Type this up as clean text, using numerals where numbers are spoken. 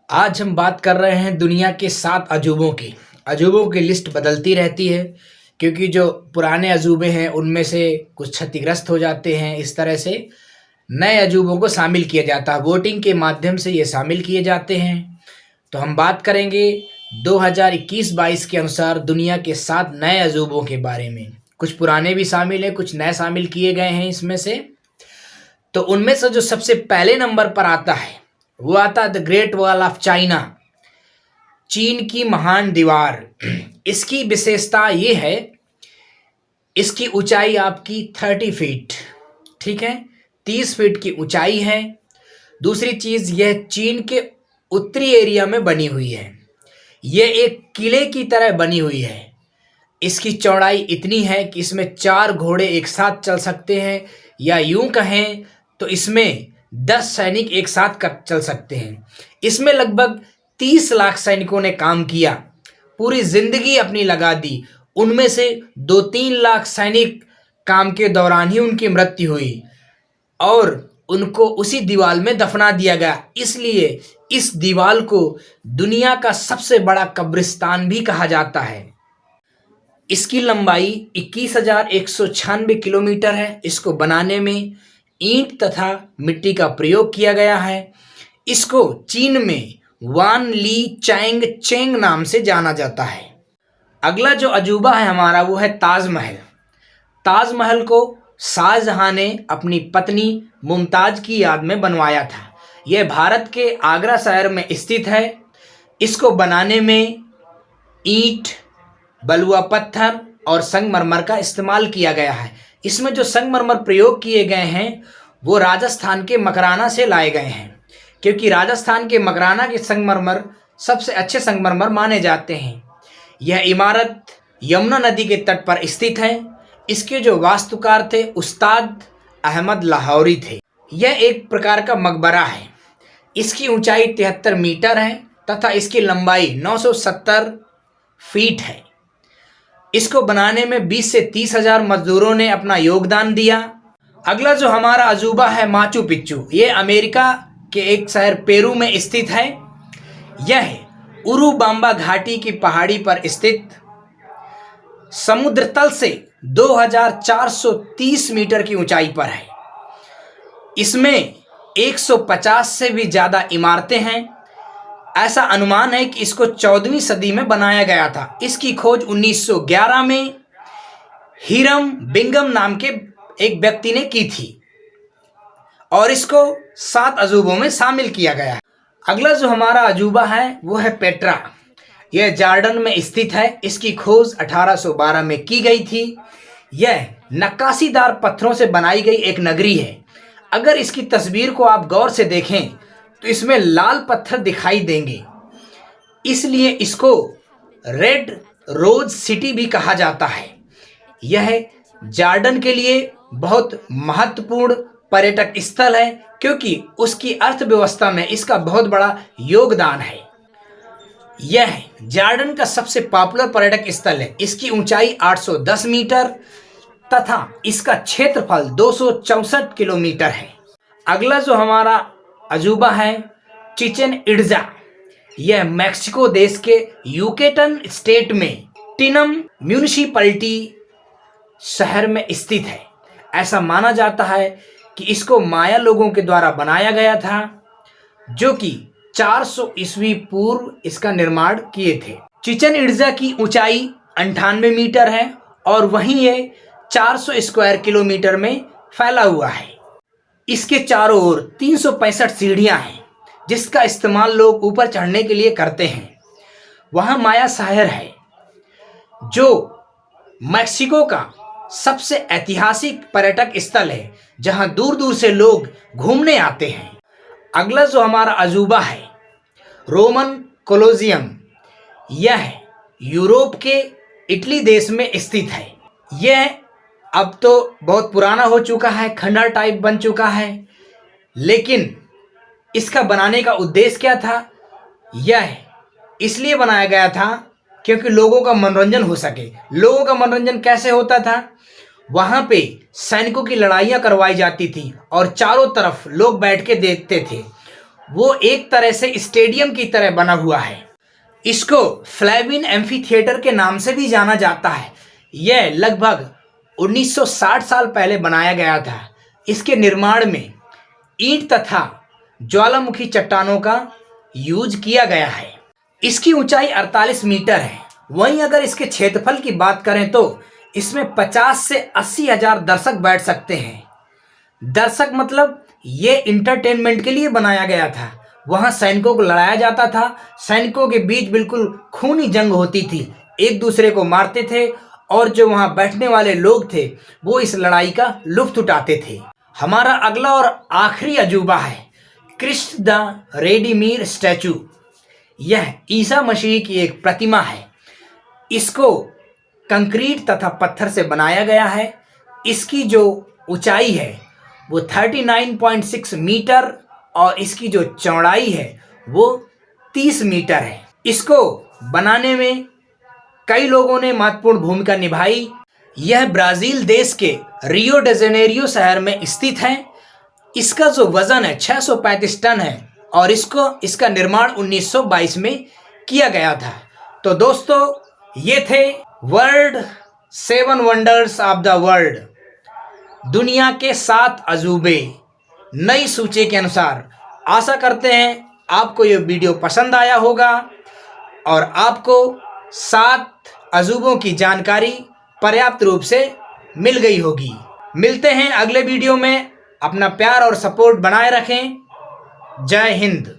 आज हम बात कर रहे हैं दुनिया के 7 अजूबों की। अजूबों की लिस्ट बदलती रहती है क्योंकि जो पुराने अजूबे हैं उनमें से कुछ क्षतिग्रस्त हो जाते हैं। इस तरह से नए अजूबों को शामिल किया जाता है, वोटिंग के माध्यम से ये शामिल किए जाते हैं। तो हम बात करेंगे 2021-22 के अनुसार दुनिया के 7 नए अजूबों के बारे में। कुछ पुराने भी शामिल हैं, कुछ नए शामिल किए गए हैं इसमें से। तो उनमें से जो सबसे पहले नंबर पर आता है वो आता है the great wall of China, चीन की महान दीवार। इसकी विशेषता ये है, इसकी ऊंचाई आपकी 30 फीट, ठीक है, 30 फीट की ऊंचाई है। दूसरी चीज़, यह चीन के उत्तरी एरिया में बनी हुई है। यह एक किले की तरह बनी हुई है। इसकी चौड़ाई इतनी है कि इसमें 4 घोड़े एक साथ चल सकते हैं, या यूं कहें तो इसमें 10 सैनिक एक साथ चल सकते हैं। इसमें लगभग 30 लाख सैनिकों ने काम किया, पूरी जिंदगी अपनी लगा दी। उनमें से 2-3 लाख सैनिक काम के दौरान ही उनकी मृत्यु हुई और उनको उसी दीवार में दफना दिया गया। इसलिए इस दीवार को दुनिया का सबसे बड़ा कब्रिस्तान भी कहा जाता है। इसकी लंबाई 21,196 किलोमीटर है। इसको बनाने में ईंट तथा मिट्टी का प्रयोग किया गया है। इसको चीन में वान ली चैंग चेंग नाम से जाना जाता है। अगला जो अजूबा है हमारा वो है ताजमहल। ताजमहल को शाहजहां ने अपनी पत्नी मुमताज की याद में बनवाया था। यह भारत के आगरा शहर में स्थित है। इसको बनाने में ईंट, बलुआ पत्थर और संगमरमर का इस्तेमाल किया गया है। इसमें जो संगमरमर प्रयोग किए गए हैं वो राजस्थान के मकराना से लाए गए हैं, क्योंकि राजस्थान के मकराना के संगमरमर सबसे अच्छे संगमरमर माने जाते हैं। यह इमारत यमुना नदी के तट पर स्थित है। इसके जो वास्तुकार थे उस्ताद अहमद लाहौरी थे। यह एक प्रकार का मकबरा है। इसकी ऊंचाई 73 मीटर है तथा इसकी लंबाई 970 फीट है। इसको बनाने में 20 से 30 हजार मजदूरों ने अपना योगदान दिया। अगला जो हमारा अजूबा है माचू पिच्चू। ये अमेरिका के एक शहर पेरू में स्थित है। यह उरुबांबा घाटी की पहाड़ी पर स्थित समुद्र तल से 2430 मीटर की ऊंचाई पर है। इसमें 150 से भी ज़्यादा इमारतें हैं। ऐसा अनुमान है कि इसको 14वीं सदी में बनाया गया था। इसकी खोज 1911 में हिरम बिंगम नाम के एक व्यक्ति ने की थी और इसको 7 अजूबों में शामिल किया गया है। अगला जो हमारा अजूबा है वो है पेट्रा। यह जॉर्डन में स्थित है। इसकी खोज 1812 में की गई थी। यह नक्काशीदार पत्थरों से बनाई गई एक नगरी है। अगर इसकी तस्वीर को आप गौर से देखें तो इसमें लाल पत्थर दिखाई देंगे, इसलिए इसको रेड रोज सिटी भी कहा जाता है। यह जॉर्डन के लिए बहुत महत्वपूर्ण पर्यटक स्थल है क्योंकि उसकी अर्थव्यवस्था में इसका बहुत बड़ा योगदान है। यह जॉर्डन का सबसे पॉपुलर पर्यटक स्थल है। इसकी ऊंचाई 810 मीटर तथा इसका क्षेत्रफल 264 किलोमीटर है। अगला जो हमारा अजूबा है चिचेन इट्जा। यह मैक्सिको देश के यूकेटन स्टेट में टिनम म्यूनिसिपैलिटी शहर में स्थित है। ऐसा माना जाता है कि इसको माया लोगों के द्वारा बनाया गया था, जो कि 400 ईस्वी पूर्व इसका निर्माण किए थे। चिचेन इट्जा की ऊंचाई 98 मीटर है और वहीं ये 400 स्क्वायर किलोमीटर में फैला हुआ है। इसके चारों ओर 365 सीढ़ियां हैं जिसका इस्तेमाल लोग ऊपर चढ़ने के लिए करते हैं। वहाँ माया शहर है जो मैक्सिको का सबसे ऐतिहासिक पर्यटक स्थल है, जहाँ दूर दूर से लोग घूमने आते हैं। अगला जो हमारा अजूबा है रोमन कोलोजियम। यह यूरोप के इटली देश में स्थित है। यह अब तो बहुत पुराना हो चुका है, खंडर टाइप बन चुका है, लेकिन इसका बनाने का उद्देश्य क्या था? यह इसलिए बनाया गया था क्योंकि लोगों का मनोरंजन हो सके। लोगों का मनोरंजन कैसे होता था? वहाँ पे सैनिकों की लड़ाइयाँ करवाई जाती थी और चारों तरफ लोग बैठ के देखते थे। वो एक तरह से स्टेडियम की तरह बना हुआ है। इसको फ्लेविन एम्फीथिएटर के नाम से भी जाना जाता है। यह लगभग 1960 साल पहले बनाया गया था। इसके निर्माण में ईंट तथा ज्वालामुखी चट्टानों का यूज किया गया है। इसकी ऊंचाई 48 मीटर है। वहीं अगर इसके क्षेत्रफल की बात करें तो इसमें 50 से 80 हजार दर्शक बैठ सकते हैं। दर्शक मतलब ये इंटरटेनमेंट के लिए बनाया गया था। वहां सैनिकों को लड़ाया जाता था। सैनिकों के बीच बिल्कुल खूनी जंग होती थी, एक दूसरे को मारते थे और जो वहां बैठने वाले लोग थे वो इस लड़ाई का लुत्फ उठाते थे। हमारा अगला और आखिरी अजूबा है क्रिस्ट द रेडीमीर स्टैचू। यह ईसा मसीह की एक प्रतिमा है। इसको कंक्रीट तथा पत्थर से बनाया गया है। इसकी जो ऊंचाई है वो 39.6 मीटर और इसकी जो चौड़ाई है वो 30 मीटर है। इसको बनाने में कई लोगों ने महत्वपूर्ण भूमिका निभाई। यह ब्राज़ील देश के रियो डी जेनेरियो शहर में स्थित है। इसका जो वजन है 635 टन है और इसका निर्माण 1922 में किया गया था। तो दोस्तों ये थे world 7 wonders of the world, दुनिया के 7 अजूबे नई सूची के अनुसार। आशा करते हैं आपको ये वीडियो पसंद आया होगा और आपको 7 अजूबों की जानकारी पर्याप्त रूप से मिल गई होगी। मिलते हैं अगले वीडियो में। अपना प्यार और सपोर्ट बनाए रखें। जय हिंद।